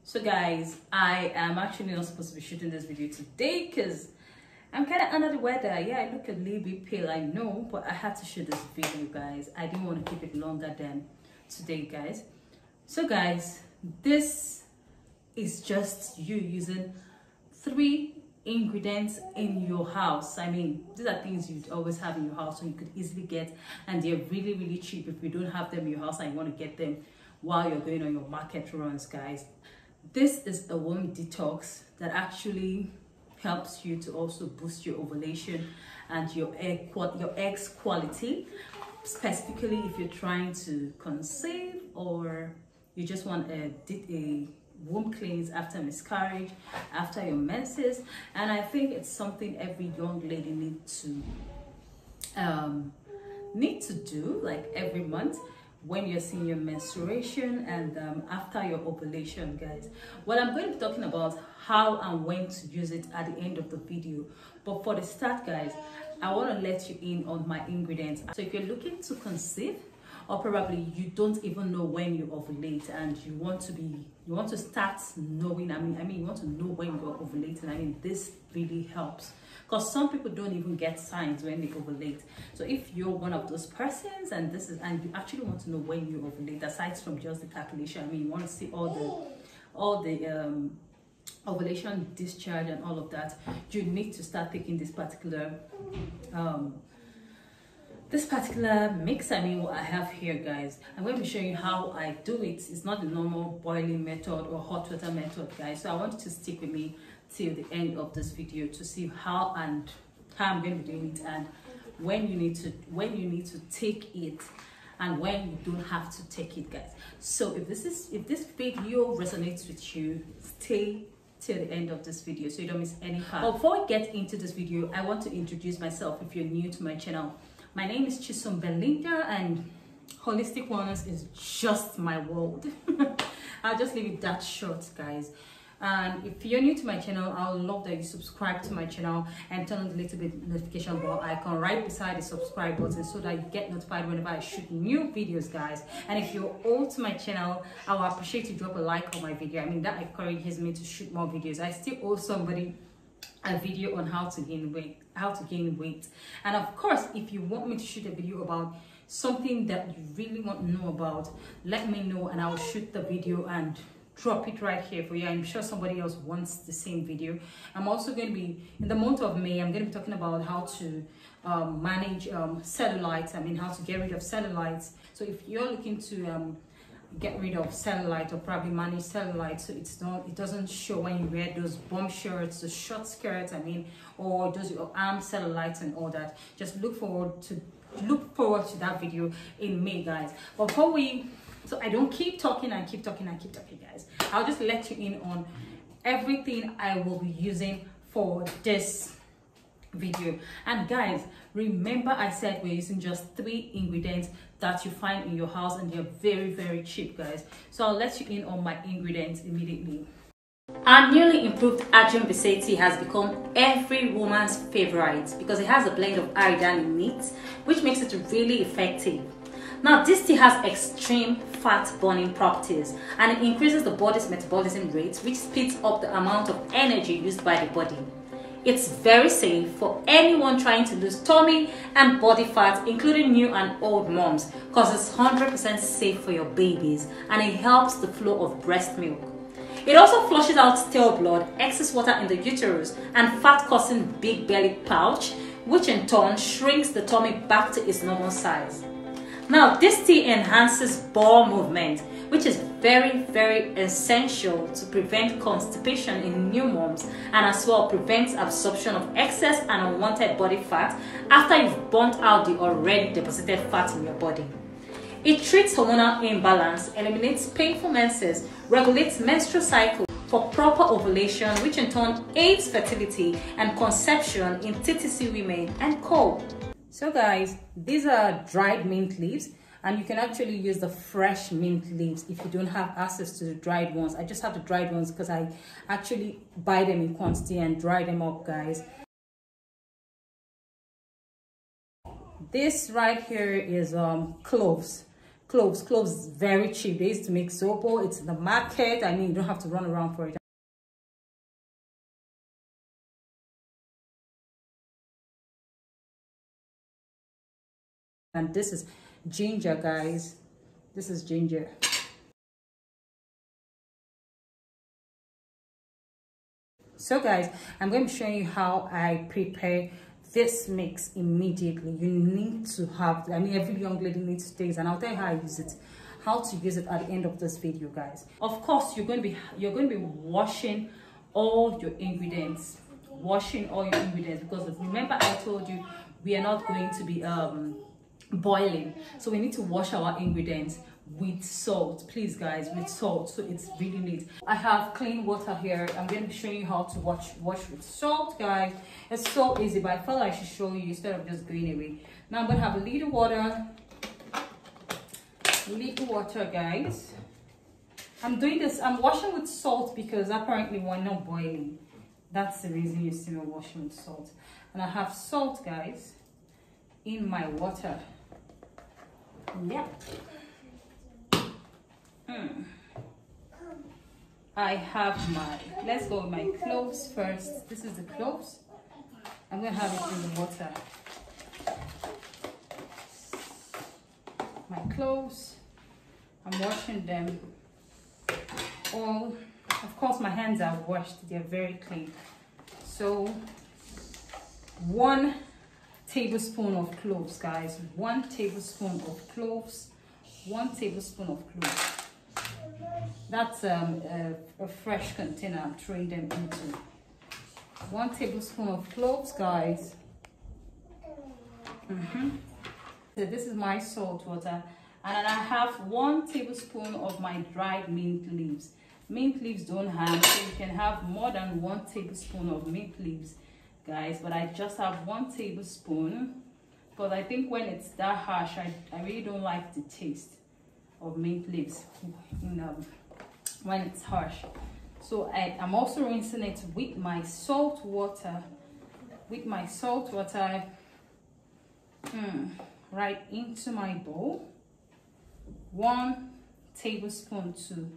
So guys, I am actually not supposed to be shooting this video today because I'm kind of under the weather. Yeah, I look a little bit pale, I know, but I had to shoot this video, guys. I didn't want to keep it longer than today, guys. So guys, this is just you using 3 ingredients in your house. I mean, these are things you'd always have in your house, so you could easily get, and they're really cheap if you don't have them in your house and you want to get them while you're going on your market runs, guys. This is a womb detox that actually helps you to also boost your ovulation and your eggs quality, specifically if you're trying to conceive or you just want a womb cleanse after miscarriage, after your menses. And I think it's something every young lady need to do, like every month when you're seeing your menstruation and after your ovulation, guys. Well, I'm going to be talking about how and when to use it at the end of the video, but for the start, guys, I want to let you in on my ingredients. So if you're looking to conceive, or probably you don't even know when you ovulate and you want to start knowing, I mean you want to know when you're ovulating, I mean this really helps, because some people don't even get signs when they ovulate. So if you're one of those persons and you actually want to know when you ovulate, aside from just the calculation, I mean you want to see all the ovulation discharge and all of that, you need to start taking this particular mix. I mean what I have here, guys. I'm going to be showing you how I do it. It's not the normal boiling method or hot water method, guys, so I want you to stick with me till the end of this video to see how I'm going to be doing it, and when you need to take it and when you don't have to take it, guys. So if this video resonates with you, stay till the end of this video so you don't miss any part. But before we get into this video, I want to introduce myself if you're new to my channel. My name is Chisom Belinda and holistic wellness is just my world. I'll just leave it that short, guys. And if you're new to my channel, I would love that you subscribe to my channel and turn on the little bit notification bell icon right beside the subscribe button so that you get notified whenever I shoot new videos, guys. And if you're old to my channel, I would appreciate you drop a like on my video. I mean that encourages me to shoot more videos. I still owe somebody a video on how to gain weight, and of course if you want me to shoot a video about something that you really want to know about, let me know and I will shoot the video and drop it right here for you. I'm sure somebody else wants the same video. I'm also going to be, in the month of May, I'm going to be talking about how to manage cellulites. I mean how to get rid of cellulites. So if you're looking to get rid of cellulite or probably manage cellulite, so it doesn't show when you wear those bomb shirts, the short skirts, I mean, or those arm cellulites and all that, just look forward to that video in May, guys. But so I don't keep talking, guys, I'll just let you in on everything I will be using for this video. And guys, remember I said we're using just 3 ingredients that you find in your house and they're very cheap, guys. So I'll let you in on my ingredients immediately. Our newly improved Arjun Visati has become every woman's favorite because it has a blend of iodine in it, which makes it really effective. Now this tea has extreme fat burning properties and it increases the body's metabolism rate, which speeds up the amount of energy used by the body. It's very safe for anyone trying to lose tummy and body fat, including new and old moms, because it's 100% safe for your babies and it helps the flow of breast milk. It also flushes out stale blood, excess water in the uterus, and fat-causing big belly pouch, which in turn shrinks the tummy back to its normal size. Now this tea enhances bowel movement, which is very essential to prevent constipation in new moms, and as well prevents absorption of excess and unwanted body fat after you've burnt out the already deposited fat in your body. It treats hormonal imbalance, eliminates painful menses, regulates menstrual cycle for proper ovulation, which in turn aids fertility and conception in TTC women and co. So guys, these are dried mint leaves, and you can actually use the fresh mint leaves if you don't have access to the dried ones. I just have the dried ones because I actually buy them in quantity and dry them up, guys. This right here is cloves. Cloves. Cloves is very cheap. They used to make soap. It's in the market. I mean, you don't have to run around for it. And this is ginger, guys. This is ginger. So guys, I'm going to show you how I prepare this mix immediately. You need to have, I mean, every young lady needs to take it, and I'll tell you how I use it, how to use it at the end of this video, guys. Of course, you're going to be washing all your ingredients, because remember I told you we are not going to be boiling, so we need to wash our ingredients with salt, please guys, with salt, so it's really neat. I have clean water here. I'm going to be showing you how to wash with salt, guys. It's so easy, but I felt like I should show you instead of just going away. Now I'm going to have a little water, guys. I'm doing this, I'm washing with salt because apparently we're not boiling. That's the reason you see me washing with salt. And I have salt, guys, in my water. Yep. I have my, let's go with my cloves first. This is the cloves. I'm going to have it in the water. My cloves, I'm washing them all. Of course, my hands are washed, they're very clean. So 1 tablespoon of cloves, guys. 1 tablespoon of cloves. 1 tablespoon of cloves. That's a fresh container I'm throwing them into. 1 tablespoon of cloves, guys. So this is my salt water, and then I have 1 tablespoon of my dried mint leaves. Mint leaves don't harm, so you can have more than 1 tablespoon of mint leaves, guys, but I just have 1 tablespoon because I think when it's that harsh, I really don't like the taste of mint leaves when it's harsh. So I'm also rinsing it with my salt water, right into my bowl. 1 tablespoon too.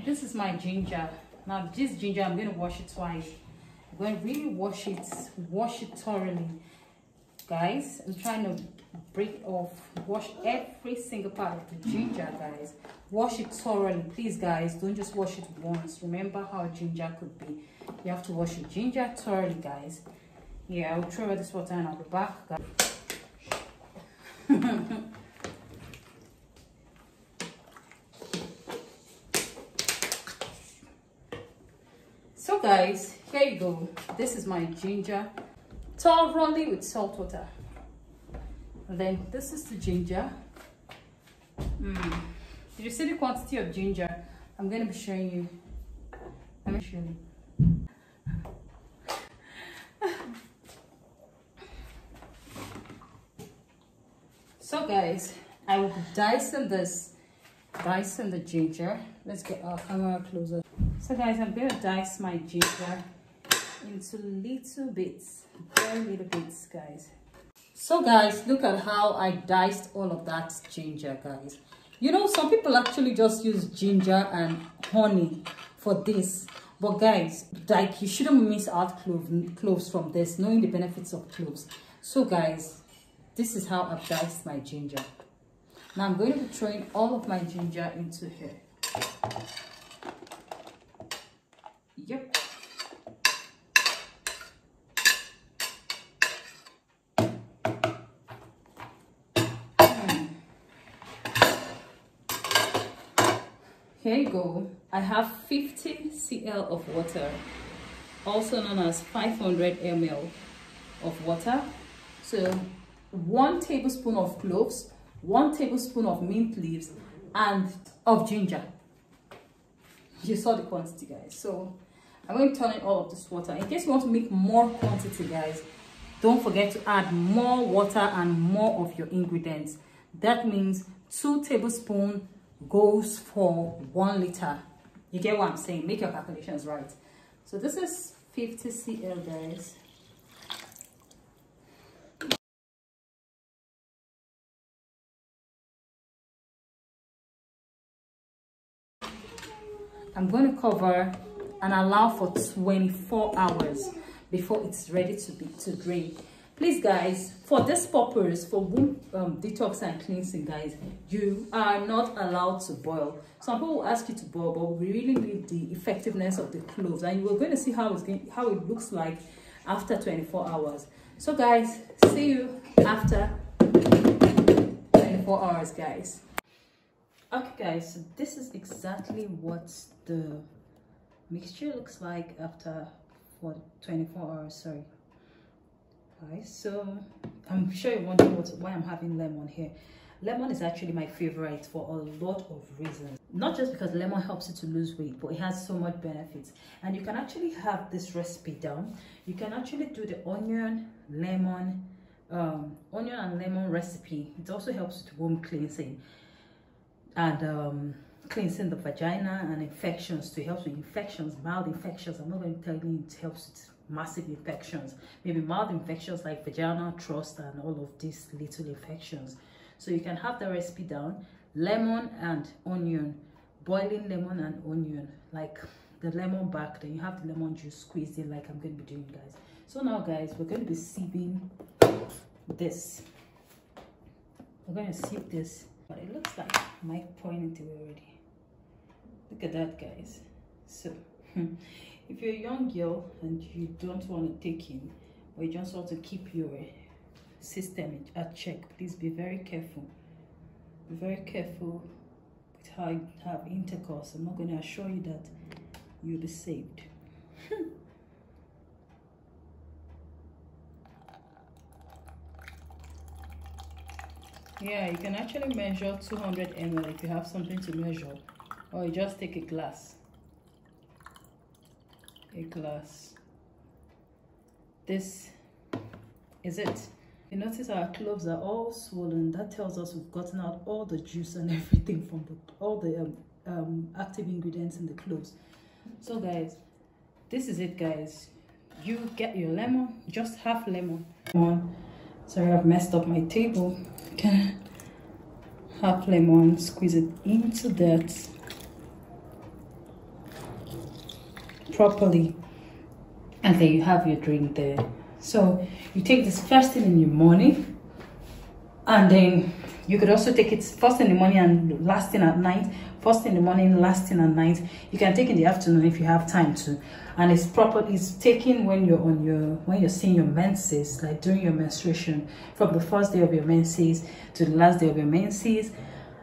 This is my ginger. Now this ginger, I'm going to wash it twice. I'm going to really wash it thoroughly, guys. I'm trying to break off, wash every single part of the ginger, guys. Wash it thoroughly, please, guys. Don't just wash it once. Remember how ginger could be. You have to wash your ginger thoroughly, guys. Yeah, I'll throw this water and I'll be back, guys. So guys, here you go. This is my ginger, thoroughly with salt water. And then this is the ginger. Did you see the quantity of ginger? I'm going to be showing you. Let me show you. So guys, I will be dicing the ginger. Let's get our camera closer. So guys, I'm going to dice my ginger into little bits, very little bits, guys. So guys, look at how I diced all of that ginger, guys. You know, some people actually just use ginger and honey for this, but guys, like, you shouldn't miss out cloves from this, knowing the benefits of cloves. So guys, this is how I've diced my ginger. Now I'm going to be throwing all of my ginger into here. Yep. Here you go. I have 50 cl of water, also known as 500 ml of water. So 1 tablespoon of cloves, 1 tablespoon of mint leaves, and of ginger. You saw the quantity, guys. So I'm going to turn in all of this water. In case you want to make more quantity, guys, don't forget to add more water and more of your ingredients. That means 2 tablespoons goes for 1 liter. You get what I'm saying? Make your calculations right. So this is 50 cl, guys. I'm going to cover and allow for 24 hours before it's ready to drink. Please guys, for this purpose, for womb detox and cleansing, guys, you are not allowed to boil. Some people will ask you to boil, but we really need the effectiveness of the cloves, and you are going to see how it looks like after 24 hours. So guys, see you after 24 hours, guys. Okay guys, so this is exactly what the mixture looks like after 24 hours. Sorry guys, so I'm sure you're wondering why I'm having lemon here. Lemon is actually my favorite for a lot of reasons. Not just because lemon helps you to lose weight, but it has so much benefits. And you can actually have this recipe down. You can actually do the onion and lemon recipe. It also helps with womb cleansing and cleansing the vagina and infections, to help with infections, mild infections. I'm not going to tell you it helps with massive infections, maybe mild infections like vaginal thrust and all of these little infections. So you can have the recipe down. Lemon and onion, boiling lemon and onion, like the lemon back, then you have the lemon juice squeezed in, like I'm going to be doing, guys. So now guys, we're going to be sieving this. We're going to sieve this, but it looks like I might pour it already. Look at that, guys. So if you're a young girl and you don't want to take in, or you just want to keep your system at check, please be very careful. Be very careful with how you have intercourse. I'm not going to assure you that you'll be saved. Yeah, you can actually measure 200 ml if you have something to measure, or you just take a glass. This is it. You notice our cloves are all swollen. That tells us we've gotten out all the juice and everything from all the active ingredients in the cloves. So guys, this is it, guys. You get your lemon, just half lemon. Sorry, I've messed up my table. Okay, half lemon, squeeze it into that properly, and then you have your drink there. So you take this first thing in the morning, and then you could also take it first in the morning and last thing at night. First in the morning, last thing at night. You can take in the afternoon if you have time to, and it's proper. It's taken when you're seeing your menses, like during your menstruation, from the first day of your menses to the last day of your menses.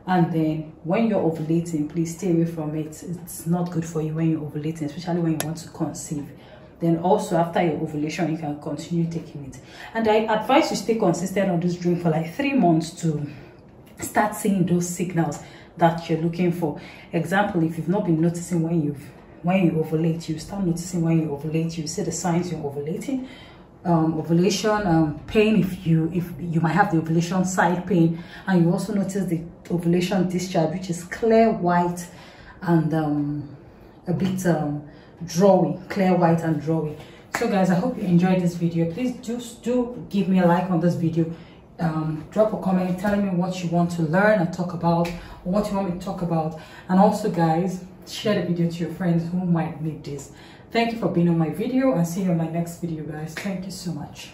And then when you're ovulating, please stay away from it. It's not good for you when you're ovulating, especially when you want to conceive. Then also after your ovulation, you can continue taking it. And I advise you stay consistent on this drink for like 3 months to start seeing those signals that you're looking for. Example, if you've not been noticing when you ovulate, you start noticing when you ovulate. You see the signs you're ovulating. Ovulation pain, if you might have the ovulation side pain, and you also notice the ovulation discharge, which is clear white and a bit drawy, clear white and drawy. So guys, I hope you enjoyed this video. Please do give me a like on this video. Drop a comment telling me what you want to learn and talk about, or what you want me to talk about. And also guys, share the video to your friends who might need this. Thank you for being on my video, and see you in my next video, guys. Thank you so much.